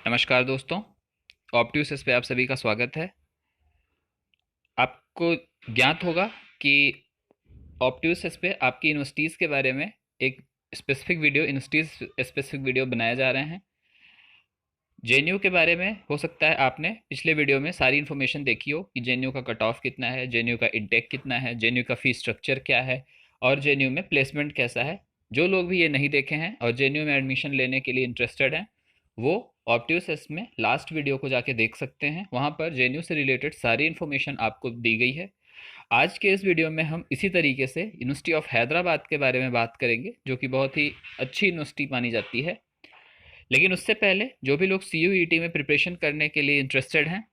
नमस्कार दोस्तों। ऑप्ट्यूसिस पे आप सभी का स्वागत है। आपको ज्ञात होगा कि ऑप्ट्यूसिस पे आपकी यूनिवर्सिटीज़ के बारे में एक specific video universities specific video बनाए जा रहे हैं। जेएनयू के बारे में हो सकता है आपने पिछले वीडियो में सारी इन्फॉर्मेशन देखी हो कि जेएनयू का कट ऑफ कितना है, जेएनयू का इंटेक कितना है, जेएनयू का फीस स्ट्रक्चर क्या है और जेएनयू में प्लेसमेंट कैसा है। जो लोग भी ये नहीं देखे हैं और जेएनयू में एडमिशन लेने के लिए इंटरेस्टेड हैं, वो ऑप्ट्यूसिस में लास्ट वीडियो को जाके देख सकते हैं। वहाँ पर जेएनयू से रिलेटेड सारी इन्फॉर्मेशन आपको दी गई है। आज के इस वीडियो में हम इसी तरीके से यूनिवर्सिटी ऑफ हैदराबाद के बारे में बात करेंगे, जो कि बहुत ही अच्छी यूनिवर्सिटी मानी जाती है। लेकिन उससे पहले जो भी लोग CUET में प्रिपरेशन करने के लिए इंटरेस्टेड हैं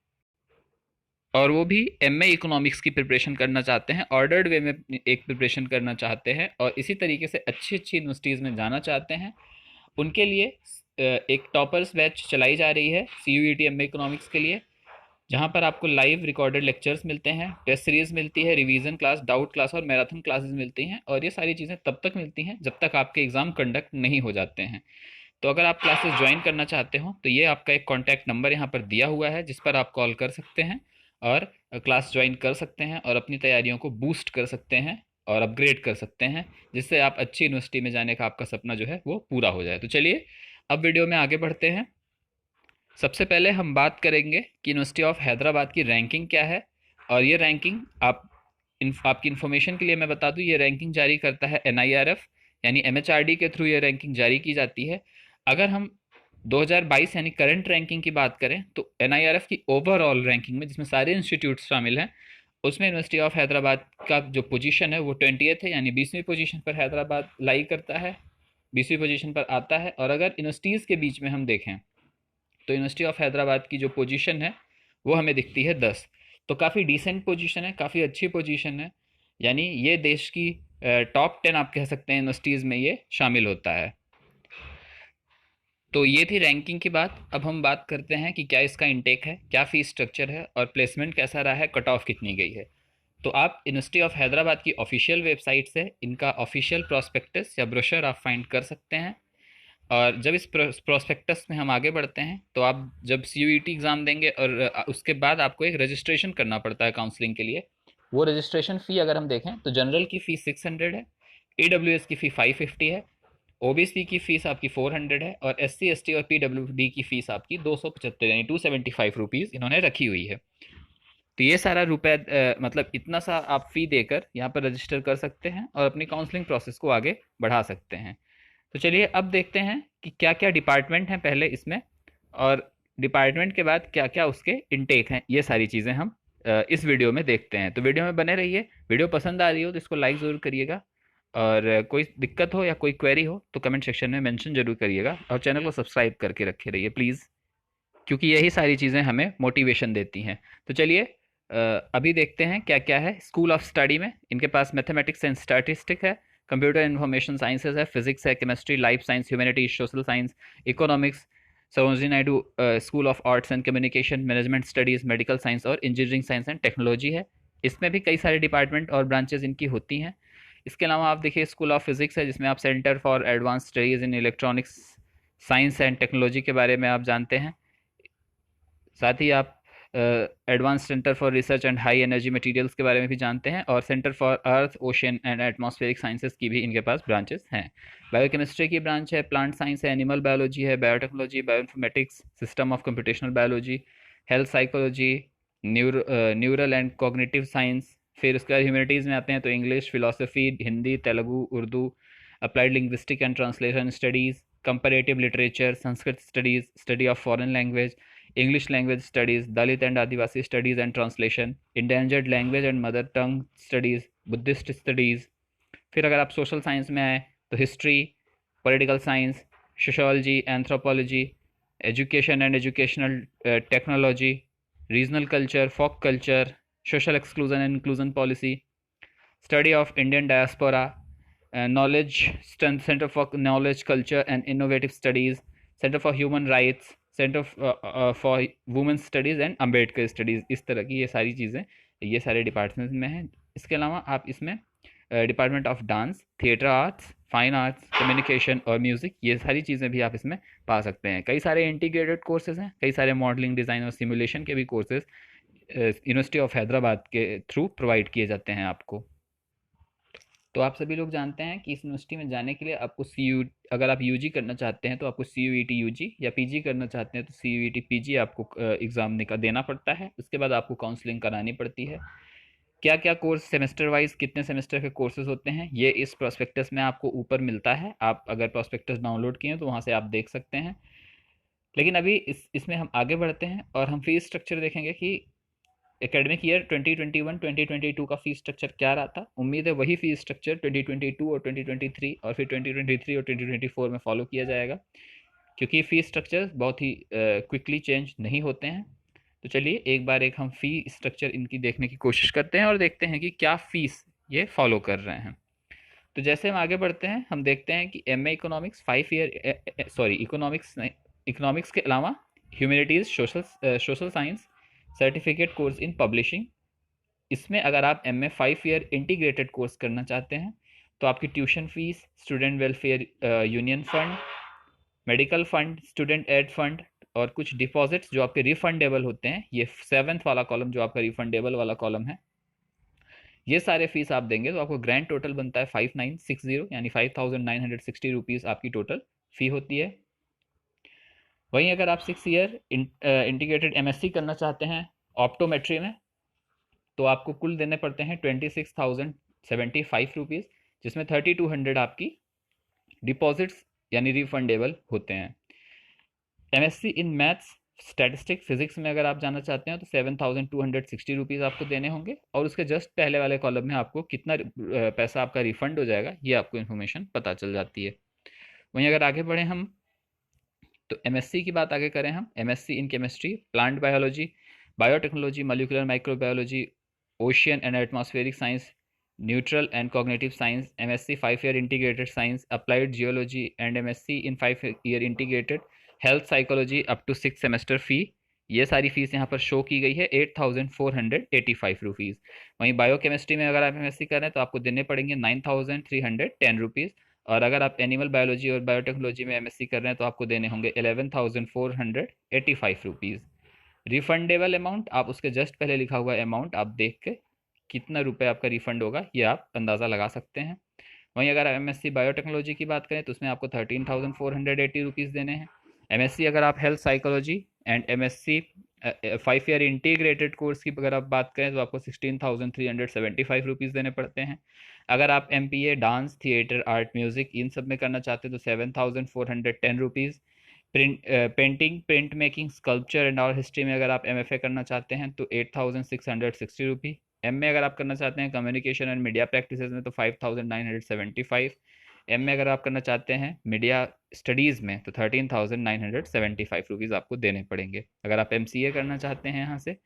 और वो भी MA इकोनॉमिक्स की प्रिपरेशन करना चाहते हैं, ऑर्डर्ड वे में एक प्रिपरेशन करना चाहते हैं और इसी तरीके से अच्छी अच्छी यूनिवर्सिटीज़ में जाना चाहते हैं, उनके लिए एक टॉपर्स बैच चलाई जा रही है CUET MA इकोनॉमिक्स के लिए, जहाँ पर आपको लाइव रिकॉर्डेड लेक्चर्स मिलते हैं, टेस्ट सीरीज मिलती है, रिवीजन क्लास, डाउट क्लास और मैराथन क्लासेस मिलती हैं। और ये सारी चीज़ें तब तक मिलती हैं जब तक आपके एग्ज़ाम कंडक्ट नहीं हो जाते हैं। तो अगर आप क्लासेस ज्वाइन करना चाहते हो तो ये आपका एक कॉन्टैक्ट नंबर यहाँ पर दिया हुआ है, जिस पर आप कॉल कर सकते हैं और क्लास ज्वाइन कर सकते हैं और अपनी तैयारियों को बूस्ट कर सकते हैं और अपग्रेड कर सकते हैं, जिससे आप अच्छी यूनिवर्सिटी में जाने का आपका सपना जो है वो पूरा हो जाए। तो चलिए अब वीडियो में आगे बढ़ते हैं। सबसे पहले हम बात करेंगे कि यूनिवर्सिटी ऑफ हैदराबाद की रैंकिंग क्या है। और ये रैंकिंग आपकी इन्फॉर्मेशन के लिए मैं बता दूं, ये रैंकिंग जारी करता है NIRF, यानी MHRD के थ्रू ये रैंकिंग जारी की जाती है। अगर हम 2022 यानी करंट रैंकिंग की बात करें तो NIRF की ओवरऑल रैंकिंग में, जिसमें सारे इंस्टीट्यूट शामिल हैं, उसमें यूनिवर्सिटी ऑफ हैदराबाद का जो पोजीशन है वो 20th है, यानी 20वीं पोजीशन पर हैदराबाद लाई करता है, 20वीं पोजीशन पर आता है। और अगर यूनिवर्सिटीज़ के बीच में हम देखें तो यूनिवर्सिटी ऑफ हैदराबाद की जो पोजीशन है वो हमें दिखती है 10। तो काफ़ी डिसेंट पोजीशन है, काफ़ी अच्छी पोजीशन है, यानी ये देश की टॉप 10 आप कह सकते हैं यूनिवर्सिटीज़ में ये शामिल होता है। तो ये थी रैंकिंग की बात। अब हम बात करते हैं कि क्या इसका इंटेक है, क्या फ़ीस स्ट्रक्चर है और प्लेसमेंट कैसा रहा है, कट ऑफ कितनी गई है। तो आप यूनिवर्सिटी ऑफ हैदराबाद की ऑफिशियल वेबसाइट से इनका ऑफिशियल प्रॉस्पेक्टस या ब्रोशर आप फाइंड कर सकते हैं। और जब इस प्रोस्पेक्टस में हम आगे बढ़ते हैं तो आप जब CUET एग्ज़ाम देंगे और उसके बाद आपको एक रजिस्ट्रेशन करना पड़ता है काउंसलिंग के लिए। वो रजिस्ट्रेशन फ़ी अगर हम देखें तो जनरल की फ़ीस 600 है, AWS की फ़ी 550 है, OBC की फ़ीस आपकी 400 है और SC ST और PWD की फ़ीस आपकी 275 यानी 275 रुपीज़ इन्होंने रखी हुई है। तो ये सारा रुपये मतलब इतना सा आप फ़ी देकर यहाँ पर रजिस्टर कर सकते हैं और अपनी काउंसलिंग प्रोसेस को आगे बढ़ा सकते हैं। तो चलिए अब देखते हैं कि क्या क्या डिपार्टमेंट हैं पहले इसमें, और डिपार्टमेंट के बाद क्या क्या उसके इनटेक हैं। ये सारी चीज़ें हम इस वीडियो में देखते हैं। तो वीडियो में बने रहिए। वीडियो पसंद आ रही हो तो इसको लाइक ज़रूर करिएगा और कोई दिक्कत हो या कोई क्वेरी हो तो कमेंट सेक्शन में मेंशन जरूर करिएगा और चैनल को सब्सक्राइब करके रखे रहिए प्लीज़, क्योंकि यही सारी चीज़ें हमें मोटिवेशन देती हैं। तो चलिए अभी देखते हैं क्या क्या है स्कूल ऑफ स्टडी में। इनके पास मैथमेटिक्स एंड स्टैटिस्टिक है, कंप्यूटर इन्फॉर्मेशन साइंसेज है, फिजिक्स है, chemistry, life science, humanities, social science, economics, Sarojini Naidu school of arts and communication, management studies, medical science और इंजीनियरिंग साइंस एंड टेक्नोलॉजी है। इसमें भी कई सारे डिपार्टमेंट और ब्रांचेज इनकी होती हैं। इसके अलावा आप देखिए स्कूल ऑफ फिजिक्स है, जिसमें आप centre for advance studies in electronics science and technology के बारे में आप जानते हैं। साथ ही आप advance centre for research and high energy materials के बारे में भी जानते हैं और centre for earth, ocean and atmospheric sciences की भी इनके पास ब्रांचेस हैं। बायोकेमिस्ट्री की ब्रांच है, प्लांट साइंस है, एनिमल बायोलॉजी है, biotechnology, bioinformatics, system of computational biology, health psychology, neural and cognitive science. फिर उसके बाद ह्यूमैनिटीज़ में आते हैं तो English, philosophy, Hindi, Telugu, Urdu, applied linguistic and translation studies, comparative literature, Sanskrit studies, study of foreign language, English language studies, Dalit and Adivasi studies and translation, endangered language and mother tongue studies, Buddhist studies। फिर अगर आप social science में आए तो history, political science, sociology, anthropology, education and educational technology, regional culture, folk culture, social exclusion and inclusion policy, study of Indian diaspora, knowledge center for knowledge culture and innovative studies, center for human rights, centre for women studies and Ambedkar studies. इस तरह की ये सारी चीज़ें ये सारे department में हैं। इसके अलावा आप इसमें department of dance, theatre arts, fine arts, communication और म्यूज़िक, ये सारी चीज़ें भी आप इसमें पा सकते हैं। कई सारे इंटीग्रेटेड कोर्सेज हैं, कई सारे मॉडलिंग, डिज़ाइन और सिमुलेशन के भी कोर्सेज यूनिवर्सिटी ऑफ हैदराबाद के थ्रू प्रोवाइड किए जाते हैं आपको। तो आप सभी लोग जानते हैं कि इस यूनिवर्सिटी में जाने के लिए आपको अगर आप यूजी करना चाहते हैं तो आपको CUET यूजी, या पीजी करना चाहते हैं तो CUET पीजी आपको एग्ज़ाम देना पड़ता है। उसके बाद आपको काउंसलिंग करानी पड़ती है। क्या क्या कोर्स सेमेस्टर वाइज, कितने सेमेस्टर के कोर्सेज होते हैं, ये इस प्रोस्पेक्टस में आपको ऊपर मिलता है। आप अगर प्रोस्पेक्टस डाउनलोड किए हैं तो वहाँ से आप देख सकते हैं। लेकिन अभी इसमें हम आगे बढ़ते हैं और हम फीस स्ट्रक्चर देखेंगे कि एकेडमिक ईयर 2021-2022 का फीस स्ट्रक्चर क्या रहा था। उम्मीद है वही फीस स्ट्रक्चर 2022 और 2023 और फिर 2023 और 2024 में फॉलो किया जाएगा, क्योंकि फीस स्ट्रक्चर बहुत ही क्विकली चेंज नहीं होते हैं। तो चलिए एक बार हम फी स्ट्रक्चर इनकी देखने की कोशिश करते हैं और देखते हैं कि क्या फीस ये फॉलो कर रहे हैं। तो जैसे हम आगे बढ़ते हैं हम देखते हैं कि MA economics 5 year, sorry economics के अलावा humanities, social science, certificate course in publishing, इसमें अगर आप MA 5 ईयर इंटीग्रेटेड कोर्स करना चाहते हैं तो आपकी tuition fees, student welfare union fund, medical fund, student aid fund और कुछ डिपॉजिट्स जो आपके रिफंडेबल होते हैं, ये 7th वाला कॉलम जो आपका रिफंडेबल वाला कॉलम है, ये सारे फीस आप देंगे तो आपको ग्रैंड टोटल बनता है 5960, यानी 5960 रुपीज़ आपकी टोटल फ़ी होती है। वहीं अगर आप 6 ईयर इंटीग्रेटेड MSc करना चाहते हैं ऑप्टोमेट्री में, तो आपको कुल देने पड़ते हैं 26,075 रुपीज़, जिसमें 3200 आपकी डिपॉजिट्स यानी रिफंडेबल होते हैं। MSc in maths, statistic, physics में अगर आप जाना चाहते हैं तो 7260 रुपीज़ आपको देने होंगे, और उसके जस्ट पहले वाले कॉलम में आपको कितना पैसा आपका रिफंड हो जाएगा ये आपको इन्फॉर्मेशन पता चल जाती है। वहीं अगर आगे बढ़ें हम तो MSc की बात आगे करें हम, MSc in chemistry, plant biology, biotechnology, molecular microbiology, ocean and atmospheric science, neutral and cognitive science, MSc 5 year integrated science, applied geology and MSc in 5 year integrated health psychology up to 6 semester fee, ये सारी fees यहाँ पर show की गई है 8485 rupees. वहीं biochemistry में अगर आप MSc कर रहे हैं तो आपको देने पड़ेंगे 9310 रुपीज़, और अगर आप एनिमल बायोलॉजी और बायोटेक्नोलॉजी में MSc कर रहे हैं तो आपको देने होंगे 11,485 रुपीज़। रिफंडेबल अमाउंट आप उसके जस्ट पहले लिखा हुआ अमाउंट आप देख के कितना रुपए आपका रिफंड होगा ये आप अंदाज़ा लगा सकते हैं। वहीं अगर आप MSc बायोटेक्नोलॉजी की बात करें तो उसमें आपको 13,480 रुपीज़ देने हैं। MSc अगर आप health psychology and MSc 5 year integrated course की अगर आप बात करें तो आपको 16,375 रुपीज़ देने पड़ते हैं। अगर आप MPA dance, theatre, art, music in सब में करना चाहते हैं तो 7,410 rupees. Painting, print making, sculpture and art history में अगर आप MFA करना चाहते हैं तो 8,660 रुपी। MA अगर आप करना चाहते हैं कम्युनिकेशन एंड मीडिया प्रैक्टिसेस में तो 5,975। MA अगर आप करना चाहते हैं मीडिया स्टडीज़ में तो 13,975 रुपीज़ आपको देने पड़ेंगे। अगर आप MCA करना चाहते हैं यहाँ से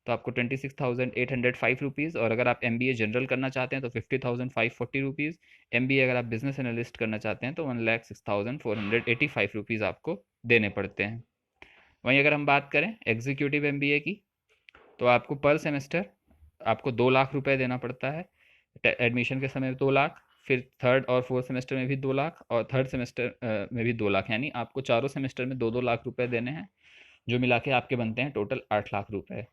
तो आपको 26,805 रुपीज़, और अगर आप MBA जनरल करना चाहते हैं तो 50,540 रुपीज़। MBA अगर आप बिजनेस एनालिस्ट करना चाहते हैं तो 1,06,485 रुपीज़ आपको देने पड़ते हैं। वहीं अगर हम बात करें एग्जीक्यूटिव MBA की तो आपको पर सेमेस्टर आपको 2 लाख रुपए देना पड़ता है। एडमिशन के समय 2 लाख, फिर थर्ड और फोर्थ सेमेस्टर में भी 2 लाख, और थर्ड सेमेस्टर में भी 2 लाख, यानी आपको चारों सेमेस्टर में 2-2 लाख रुपए देने हैं, जो मिला के आपके बनते हैं टोटल 8 लाख रुपए,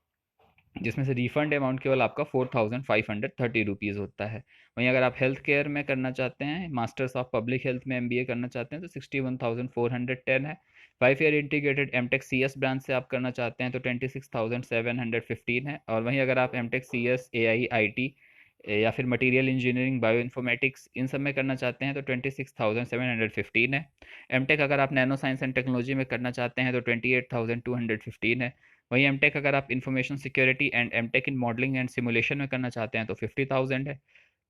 जिसमें से रिफंड अमाउंट केवल आपका 4,530 रुपीज़ होता है। वहीं अगर आप हेल्थ केयर में करना चाहते हैं, मास्टर्स ऑफ पब्लिक हेल्थ में MBA करना चाहते हैं तो 61,410 है। 5 year integrated MTech CS branch से आप करना चाहते हैं तो 26,715 है। और वहीं अगर आप MTech CS AI IT या फिर मटेरियल इंजीनियरिंग, बायो इन्फॉर्मेटिक्स इन सब में करना चाहते हैं तो 26,715 है। MTech अगर आप नैनो साइंस एंड टेक्नोलॉजी में करना चाहते हैं तो 28,215 है। वहीं MTech अगर आप information security and MTech in modelling and simulation में करना चाहते हैं तो 50,000 है।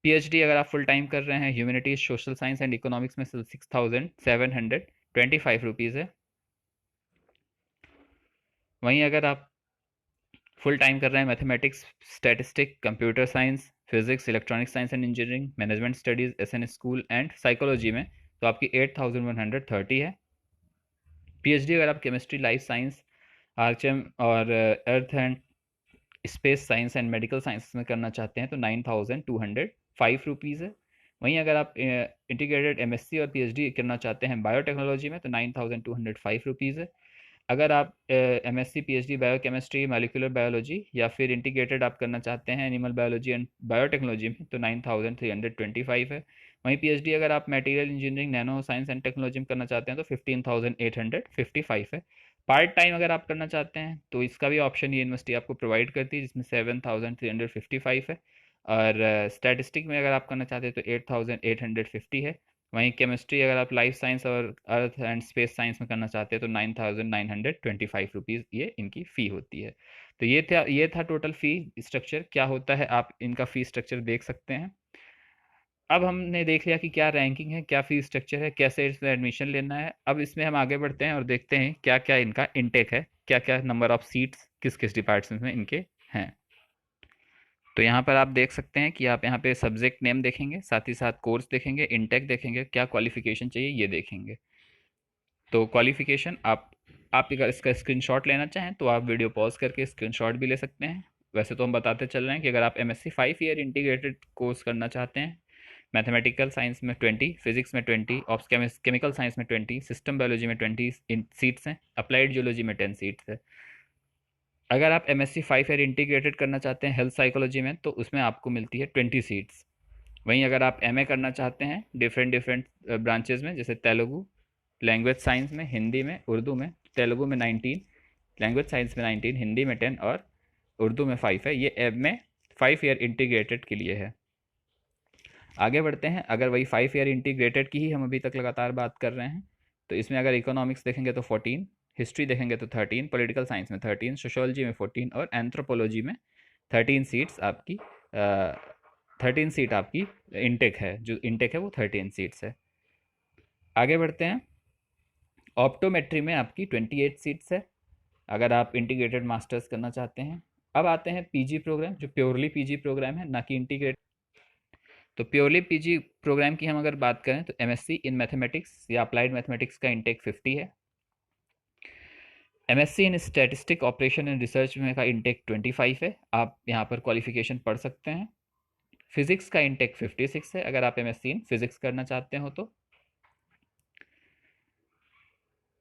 PhD अगर आप फुल टाइम कर रहे हैं humanities, social science and economics में 6,725 है। वहीं अगर आप फुल टाइम कर रहे हैं mathematics, statistic, computer science, physics, electronic science and engineering, management studies, SN school and psychology में तो आपकी 8,130 है। PhD अगर आप केमिस्ट्री, लाइफ साइंस, RHM और earth and space science and medical science में करना चाहते हैं तो 9,205 रुपीज़ है। वहीं अगर आप इंटीग्रेटेड एमएससी और पीएचडी करना चाहते हैं बायोटेक्नोलॉजी में तो 9,205 रुपीज़ है। अगर आप MSc PhD biochemistry molecular biology या फिर इंटीग्रेटेड आप करना चाहते हैं एनिमल बायोलॉजी एंड बायोटेक्नोलॉजी में तो 9,325 है। वहीं पीएचडी अगर आप material engineering nano science and technology में करना चाहते हैं तो 15,855 है। पार्ट टाइम अगर आप करना चाहते हैं तो इसका भी ऑप्शन ये यूनिवर्सिटी आपको प्रोवाइड करती है जिसमें 7,355 है। और स्टैटिस्टिक में अगर आप करना चाहते हैं तो 8,850 है। वहीं केमिस्ट्री अगर आप लाइफ साइंस और अर्थ एंड स्पेस साइंस में करना चाहते हैं तो 9,925 रुपीज़ ये इनकी फ़ी होती है। तो ये था टोटल फ़ी स्ट्रक्चर क्या होता है, आप इनका फ़ी स्ट्रक्चर देख सकते हैं। अब हमने देख लिया कि क्या रैंकिंग है, क्या फ़ी स्ट्रक्चर है, कैसे इसमें एडमिशन लेना है। अब इसमें हम आगे बढ़ते हैं और देखते हैं क्या क्या इनका इनटेक है, क्या क्या नंबर ऑफ़ सीट्स किस किस डिपार्टमेंट में इनके हैं। तो यहाँ पर आप देख सकते हैं कि आप यहाँ पे सब्जेक्ट नेम देखेंगे, साथ ही साथ कोर्स देखेंगे, इनटेक देखेंगे, क्या क्वालिफिकेशन चाहिए ये देखेंगे। तो क्वालिफिकेशन आप अगर इसका स्क्रीनशॉट लेना चाहें तो आप वीडियो पॉज करके स्क्रीनशॉट भी ले सकते हैं। वैसे तो हम बताते चल रहे हैं कि अगर आप एमएससी 5 ईयर इंटीग्रेटेड कोर्स करना चाहते हैं, मैथमेटिकल साइंस में 20, फिजिक्स में 20, ऑफ केमिकल साइंस में 20, सिस्टम बायोलॉजी में 20 सीट्स हैं, अप्लाइड जियोलॉजी में 10 सीट्स है। अगर आप एमएससी 5 ईयर इंटीग्रेटेड करना चाहते हैं हेल्थ साइकोलॉजी में तो उसमें आपको मिलती है 20 सीट्स। वहीं अगर आप एमए करना चाहते हैं डिफरेंट डिफरेंट ब्रांचेज में जैसे तेलुगु लैंग्वेज साइंस में, हिंदी में, उर्दू में, तेलुगु में 19, लैंग्वेज साइंस में 19, हिंदी में 10 और उर्दू में 5 है। ये एमए 5 ईयर इंटीग्रेटेड के लिए है। आगे बढ़ते हैं, अगर वही 5 ईयर इंटीग्रेटेड की ही हम अभी तक लगातार बात कर रहे हैं तो इसमें अगर इकोनॉमिक्स देखेंगे तो 14, हिस्ट्री देखेंगे तो 13, पॉलिटिकल साइंस में 13, सोशोलॉजी में 14 और एंथ्रोपोलॉजी में 13 सीट्स आपकी 13 सीट आपकी इनटेक है। जो इनटेक है वो 13 सीट्स है। आगे बढ़ते हैं, ऑप्टोमेट्री में आपकी 28 सीट्स है अगर आप इंटीग्रेटेड मास्टर्स करना चाहते हैं। अब आते हैं पीजी प्रोग्राम, जो प्योरली पीजी प्रोग्राम है ना कि इंटीग्रेट। तो प्योरली पीजी प्रोग्राम की हम अगर बात करें तो एमएससी इन मैथमेटिक्स या अप्लाइड मैथमेटिक्स का इंटेक 50 है। MSc in statistic operation and research में का इंटेक 25 है। आप यहाँ पर क्वालिफिकेशन पढ़ सकते हैं। फिजिक्स का इंटेक 56 है अगर आप एमएससी इन फिजिक्स करना चाहते हो तो।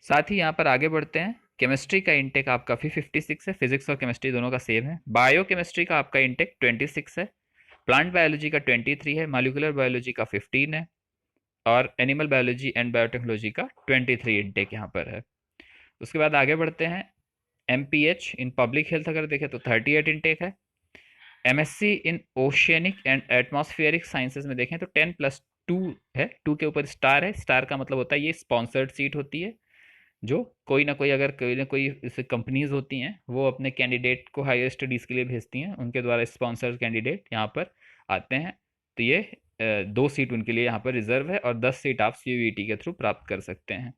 साथ ही यहाँ पर आगे बढ़ते हैं, केमिस्ट्री का इंटेक आपका 56 है, फिजिक्स और केमिस्ट्री दोनों का सेम है। बायो केमिस्ट्री का आपका इंटेक 26 है, प्लांट बायोलॉजी का 23 है, मॉलिक्यूलर बायोलॉजी का 15 है और एनिमल बायोलॉजी एंड बायोटेक्नोलॉजी का 23 इंटेक यहाँ पर है। उसके बाद आगे बढ़ते हैं, एमपीएच इन पब्लिक हेल्थ अगर देखें तो 38 इंटेक है। MSc in oceanic and atmospheric sciences में देखें तो 10+2 है, 2 के ऊपर स्टार है। स्टार का मतलब होता है ये स्पॉन्सर्ड सीट होती है, जो कोई ना कोई अगर कोई ना कोई जैसे कंपनीज होती हैं वो अपने कैंडिडेट को हायर स्टडीज़ के लिए भेजती हैं, उनके द्वारा स्पॉन्सर्ड कैंडिडेट यहाँ पर आते हैं। तो ये 2 सीट उनके लिए यहाँ पर रिजर्व है और 10 सीट आप सीयूईटी के थ्रू प्राप्त कर सकते हैं।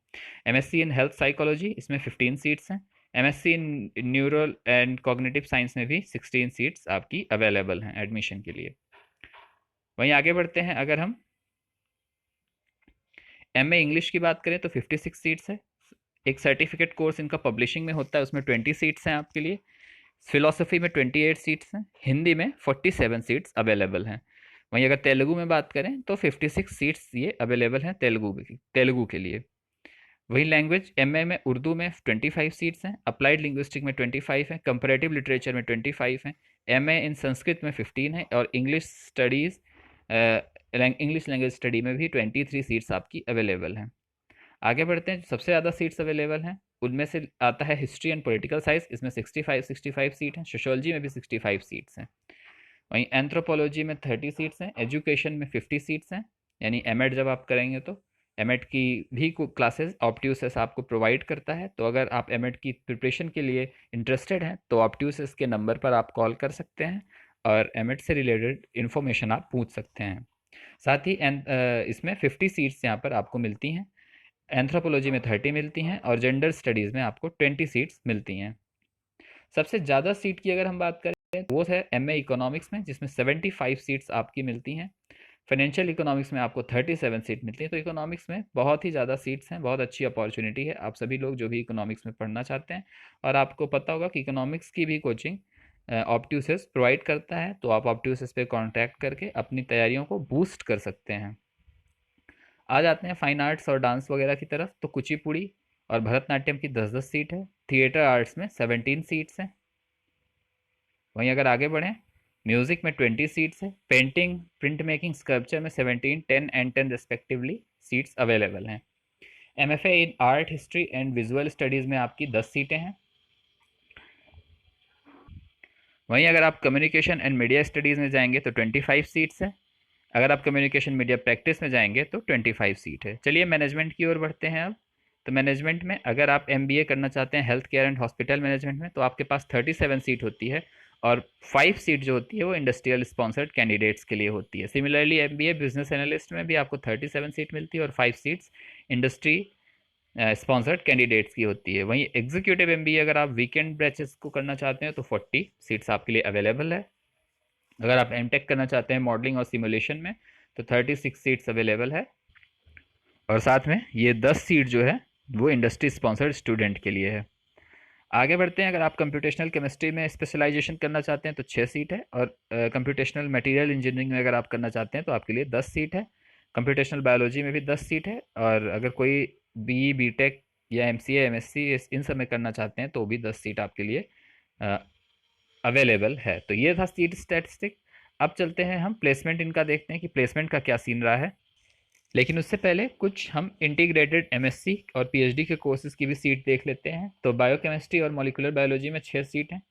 एमएससी इन हेल्थ साइकोलॉजी इसमें 15 सीट्स हैं। MSc in neural and cognitive science में भी 16 सीट्स आपकी अवेलेबल हैं एडमिशन के लिए। वहीं आगे बढ़ते हैं, अगर हम एमए इंग्लिश की बात करें तो 56 सीट्स है। एक सर्टिफिकेट कोर्स इनका पब्लिशिंग में होता है, उसमें 20 सीट्स हैं आपके लिए। फिलोसफी में 28 सीट्स हैं, हिंदी में 47 सीट्स अवेलेबल हैं। वहीं अगर तेलुगु में बात करें तो 56 सीट्स ये अवेलेबल हैं तेलुगु के लिए। वही लैंग्वेज एमए में उर्दू में 25 सीट्स हैं, अप्लाइड लिंग्विस्टिक में 25 हैं, कंपैरेटिव लिटरेचर में 25 हैं, एमए इन संस्कृत में 15 है और इंग्लिश लैंग्वेज स्टडी में भी 23 सीट्स आपकी अवेलेबल हैं। आगे बढ़ते हैं, सबसे ज़्यादा सीट्स अवेलेबल हैं उनमें से आता है हिस्ट्री एंड पॉलिटिकल साइंस, इसमें 65 सीट हैं। सोशोलॉजी में भी 65 सीट्स हैं। वहीं एंथ्रोपोलॉजी में 30 सीट्स हैं। एजुकेशन में 50 सीट्स हैं, यानी एमएड जब आप करेंगे तो एमएड की भी क्लासेस ऑप्ट्यूसिस आपको प्रोवाइड करता है। तो अगर आप एमएड की प्रिपरेशन के लिए इंटरेस्टेड हैं तो ऑप्ट्यूसिस के नंबर पर आप कॉल कर सकते हैं और एमएड से रिलेटेड इन्फॉर्मेशन आप पूछ सकते हैं। साथ ही इसमें 50 सीट्स यहाँ पर आपको मिलती हैं। एंथ्रोपोलॉजी में 30 मिलती हैं और जेंडर स्टडीज़ में आपको 20 सीट्स मिलती हैं। सबसे ज़्यादा सीट की अगर हम बात करें तो वो है एमए इकोनॉमिक्स में, जिसमें 75 सीट्स आपकी मिलती हैं। फाइनेंशियल इकोनॉमिक्स में आपको 37 सीट मिलती है। तो इकोनॉमिक्स में बहुत ही ज़्यादा सीट्स हैं, बहुत अच्छी अपॉर्चुनिटी है आप सभी लोग जो भी इकोनॉमिक्स में पढ़ना चाहते हैं। और आपको पता होगा कि इकोनॉमिक्स की भी कोचिंग ऑप्ट्यूसिस प्रोवाइड करता है, तो आप ऑप्ट्यूसिस पे कांटेक्ट करके अपनी तैयारियों को बूस्ट कर सकते हैं। आ जाते हैं फाइन आर्ट्स और डांस वगैरह की तरफ, तो कुचिपुड़ी और भरतनाट्यम की 10-10 सीट है। थिएटर आर्ट्स में 17 सीट्स हैं। वहीं अगर आगे बढ़ें, म्यूजिक में 20 सीट्स है। पेंटिंग, प्रिंट मेकिंग, स्कल्पचर में 17, 10 एंड 10 रिस्पेक्टिवली सीट्स अवेलेबल हैं। MFA in art history and visual studies में आपकी 10 सीटें हैं। वहीं अगर आप कम्युनिकेशन एंड मीडिया स्टडीज़ में जाएंगे तो 25 सीट्स हैं। अगर आप कम्युनिकेशन मीडिया प्रैक्टिस में जाएंगे तो 25 सीट है। चलिए मैनेजमेंट की ओर बढ़ते हैं अब। तो मैनेजमेंट में अगर आप एमबीए करना चाहते हैं health care and hospital management में, तो आपके पास 37 सीट होती है, और 5 सीट जो होती है वो इंडस्ट्रियल स्पॉन्सर्ड कैंडिडेट्स के लिए होती है। सिमिलरली एमबीए बिजनेस एनालिस्ट में भी आपको 37 सीट मिलती है और 5 सीट्स इंडस्ट्री स्पॉन्सर्ड कैंडिडेट्स की होती है। वहीं एग्जीक्यूटिव एमबीए अगर आप वीकेंड बैचेस को करना चाहते हैं तो 40 सीट्स आपके लिए अवेलेबल है। अगर आप एमटेक करना चाहते हैं मॉडलिंग और सिमुलेशन में तो 36 सीट्स अवेलेबल है, और साथ में ये 10 सीट जो है वो इंडस्ट्री स्पॉन्सर्ड स्टूडेंट के लिए है। आगे बढ़ते हैं, अगर आप कंप्यूटेशनल केमिस्ट्री में स्पेशलाइजेशन करना चाहते हैं तो 6 सीट है, और कंप्यूटेशनल मटेरियल इंजीनियरिंग में अगर आप करना चाहते हैं तो आपके लिए 10 सीट है। कंप्यूटेशनल बायोलॉजी में भी 10 सीट है, और अगर कोई बी बीटेक या एमसीए एमएससी इन सब में करना चाहते हैं तो भी 10 सीट आपके लिए अवेलेबल है। तो ये था सीट स्टैटिस्टिक। अब चलते हैं हम प्लेसमेंट इनका देखते हैं कि प्लेसमेंट का क्या सीन रहा है। लेकिन उससे पहले कुछ हम इंटीग्रेटेड एमएससी और पीएचडी के कोर्सेज की भी सीट देख लेते हैं। तो बायोकेमिस्ट्री और मॉलिक्यूलर बायोलॉजी में 6 सीट हैं।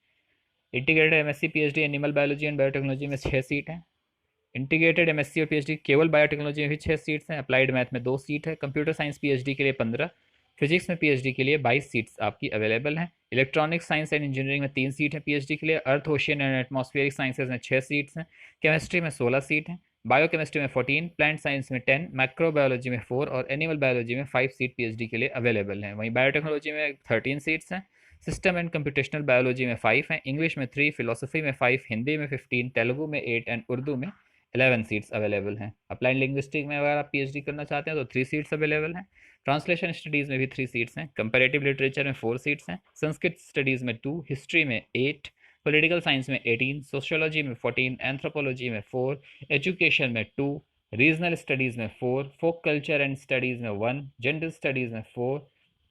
Integrated MSc PhD animal biology and biotechnology में 6 सीट हैं। इंटीग्रेटेड एमएससी और पीएचडी केवल बायोटेक्नोलॉजी में भी 6 सीट्स हैं। अप्लाइड मैथ में 2 सीट है। कंप्यूटर साइंस पीएचडी के लिए 15, फिजिक्स में पीएचडी के लिए 22 सीट्स आपकी अवेलेबल हैं। इलेक्ट्रॉनिक साइंस एंड इंजीनियरिंग में 3 सीट है पीएचडी के लिए। अर्थ ओशियन एंड एटमॉस्फेरिक साइंसेज में 6 सीट्स हैं। केमिस्ट्री में 16 सीट हैं। बायोकेमिस्ट्री में 14, प्लांट साइंस में 10, माइक्रोबायोलॉजी में 4 और एनिमल बायोलॉजी में 5 सीट पीएचडी के लिए अवेलेबल हैं। वहीं बायोटेक्नोलॉजी में 13 सीट्स हैं। सिस्टम एंड कंप्यूटेशनल बायोलॉजी में 5 हैं। इंग्लिश में 3, फिलोसफी में 5, हिंदी में 15, तेलुगु में 8 एंड उर्दू में 11 सीट्स अवेलेबल हैं। अप्लाइड लिंग्विस्टिक में अगर आप पीएचडी करना चाहते हैं तो 3 सीट्स अवेलेबल हैं। ट्रांसलेशन स्टडीज़ में भी 3 सीट्स हैं। कंपैरेटिव लिटरेचर में 4 सीट्स हैं। संस्कृत स्टडीज़ में 2, हिस्ट्री में 8, पॉलिटिकल साइंस में 18, सोशियोलॉजी में 14, एंथ्रोपोलॉजी में 4, एजुकेशन में 2, रीजनल स्टडीज़ में 4, फोक कल्चर एंड स्टडीज़ में 1, जेंडर स्टडीज़ में 4,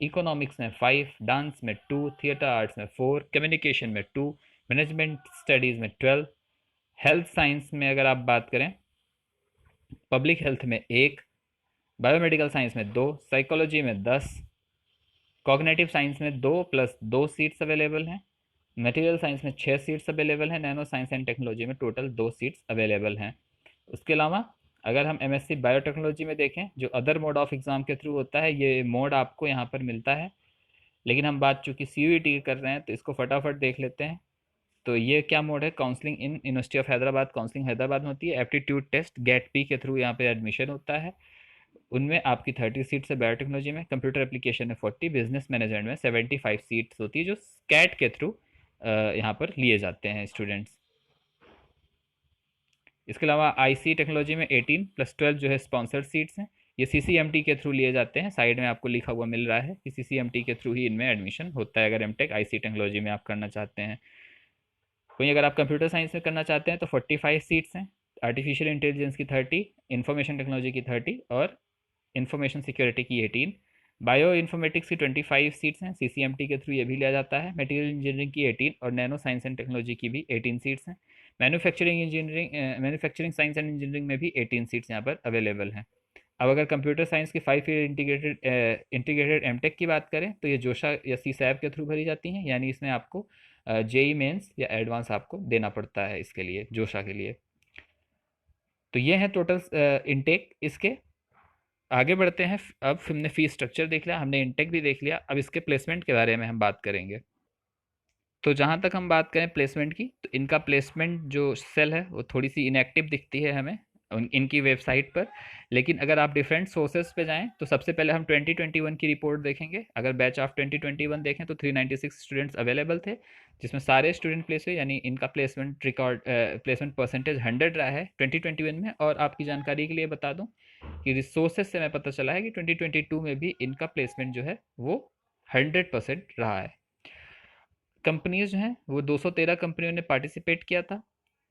इकोनॉमिक्स में 5, डांस में 2, थिएटर आर्ट्स में 4, कम्युनिकेशन में 2, मैनेजमेंट स्टडीज़ में 12, हेल्थ साइंस में अगर आप बात करें पब्लिक हेल्थ में 1, बायोमेडिकल साइंस में 2, साइकोलॉजी में 10, कॉग्निटिव साइंस में 2 प्लस 2 सीट्स अवेलेबल हैं। मटेरियल साइंस में 6 सीट्स अवेलेबल हैं। नैनो साइंस एंड टेक्नोलॉजी में टोटल 2 सीट्स अवेलेबल हैं। उसके अलावा अगर हम एमएससी बायोटेक्नोलॉजी में देखें, जो अदर मोड ऑफ एग्ज़ाम के थ्रू होता है, ये मोड आपको यहाँ पर मिलता है। लेकिन हम बात चूँकि सीयूईटी की कर रहे हैं तो इसको फटाफट देख लेते हैं। तो ये क्या मोड है, counselling in university of Hyderabad, counselling Hyderabad में होती है। एप्टीट्यूड टेस्ट गेट पी के थ्रू यहाँ पे एडमिशन होता है। उनमें आपकी 30 सीट्स है बायोटेक्नोलॉजी में। कंप्यूटर एप्लीकेशन में 40, बिजनेस मैनेजमेंट में 75 सीट्स होती है जो कैट के थ्रू यहाँ पर लिए जाते हैं स्टूडेंट्स। इसके अलावा आईसी टेक्नोलॉजी में 18 प्लस 12 जो है स्पॉन्सर्ड सीट्स हैं। ये सीसीएमटी के थ्रू लिए जाते हैं। साइड में आपको लिखा हुआ मिल रहा है कि सीसीएमटी के थ्रू ही इनमें एडमिशन होता है अगर एमटेक आईसी टेक्नोलॉजी में आप करना चाहते हैं। वहीं अगर आप कंप्यूटर साइंस में करना चाहते हैं तो 45 सीट्स हैं। आर्टिफिशियल इंटेलिजेंस की 30, इंफॉर्मेशन टेक्नोलॉजी की 30 और इंफॉर्मेशन सिक्योरिटी की 18। बायो इन्फॉर्मेटिक्स की 25 सीट्स हैं। सीसीएमटी के थ्रू ये भी लिया जाता है। मटेरियल इंजीनियरिंग की 18 और नैनो साइंस एंड टेक्नोलॉजी की भी 18 सीट्स हैं। मैन्युफैक्चरिंग साइंस एंड इंजीनियरिंग में भी 18 सीट्स यहाँ पर अवेलेबल हैं। अब अगर कंप्यूटर साइंस की 5 ईयर इंटीग्रेटेड एमटेक की बात करें तो ये जोशा या सी सैब के थ्रू भरी जाती हैं, यानी इसमें आपको जेई मेंस या एडवांस आपको देना पड़ता है इसके लिए, जोशा के लिए। तो ये है टोटल इनटेक। इसके आगे बढ़ते हैं। अब हमने फीस स्ट्रक्चर देख लिया, हमने इनटेक भी देख लिया, अब इसके प्लेसमेंट के बारे में हम बात करेंगे। तो जहाँ तक हम बात करें प्लेसमेंट की, तो इनका प्लेसमेंट जो सेल है वो थोड़ी सी इनएक्टिव दिखती है हमें इनकी वेबसाइट पर। लेकिन अगर आप डिफरेंट सोर्सेज पे जाएं तो सबसे पहले हम 2021 की रिपोर्ट देखेंगे। अगर बैच ऑफ 2021 देखें तो 396 स्टूडेंट्स अवेलेबल थे, जिसमें सारे स्टूडेंट प्लेस हुए, यानी इनका प्लेसमेंट परसेंटेज 100 रहा है 2021 में। और आपकी जानकारी के लिए बता दूं कि रिसोर्सेज से मैं पता चला है कि 2022 में भी इनका प्लेसमेंट जो है वो 100% रहा है। कंपनीज जो हैं वो 213 कंपनियों ने पार्टिसिपेट किया था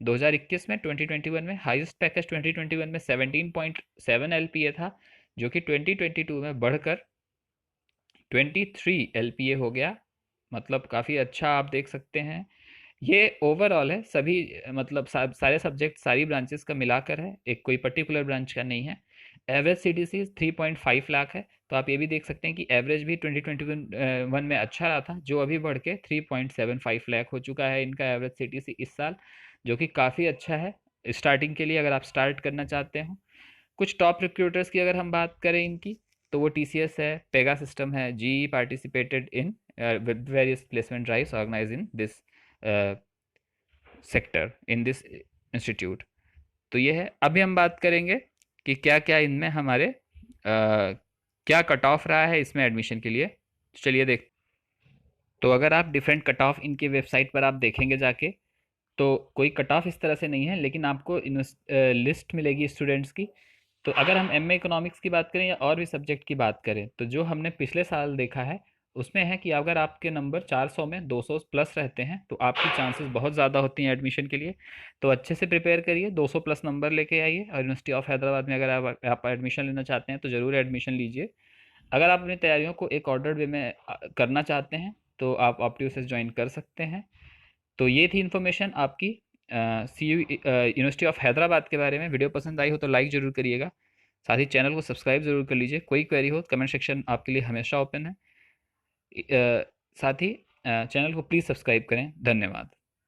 2021 में। 2021 में हाईएस्ट पैकेज 2021 में 17.7 एलपीए था, जो कि 2022 में बढ़कर 23 एलपीए हो गया। मतलब काफ़ी अच्छा आप देख सकते हैं। ये ओवरऑल है, सभी मतलब सारे सब्जेक्ट सारी ब्रांचेस का मिलाकर है, एक कोई पर्टिकुलर ब्रांच का नहीं है। एवरेज सीटीसी 3.5 लाख है। तो आप ये भी देख सकते हैं कि एवरेज भी 2021 में अच्छा रहा था, जो अभी बढ़ के 3.75 लाख हो चुका है इनका एवरेज सीटीसी इस साल, जो कि काफ़ी अच्छा है स्टार्टिंग के लिए, अगर आप स्टार्ट करना चाहते हो। कुछ टॉप रिक्रूटर्स की अगर हम बात करें इनकी, तो वो टीसीएस है, पेगा सिस्टम है, जी participated in with various placement drives organise in this sector in this institute. तो ये है। अभी हम बात करेंगे कि क्या क्या इनमें हमारे क्या कट ऑफ रहा है इसमें एडमिशन के लिए। तो चलिए देख। तो अगर आप डिफरेंट कट ऑफ इनकी वेबसाइट पर आप देखेंगे जाके, तो कोई कट ऑफ इस तरह से नहीं है, लेकिन आपको लिस्ट मिलेगी स्टूडेंट्स की। तो अगर हम एमए इकोनॉमिक्स की बात करें या और भी सब्जेक्ट की बात करें, तो जो हमने पिछले साल देखा है उसमें है कि अगर आपके नंबर 400 में 200 प्लस रहते हैं तो आपकी चांसेस बहुत ज़्यादा होती हैं एडमिशन के लिए। तो अच्छे से प्रिपेयर करिए, 200 प्लस नंबर लेके आइए, और यूनिवर्सिटी ऑफ हैदराबाद में अगर आप एडमिशन लेना चाहते हैं तो ज़रूर एडमिशन लीजिए। अगर आप अपनी तैयारियों को एक ऑर्डर वे में करना चाहते हैं तो आप ऑप्टिव से ज्वाइन कर सकते हैं। तो ये थी इन्फॉर्मेशन आपकी सी यू यूनिवर्सिटी ऑफ हैदराबाद के बारे में। वीडियो पसंद आई हो तो लाइक ज़रूर करिएगा, साथ ही चैनल को सब्सक्राइब ज़रूर कर लीजिए। कोई क्वेरी हो कमेंट सेक्शन आपके लिए हमेशा ओपन है। साथ ही चैनल को प्लीज़ सब्सक्राइब करें। धन्यवाद।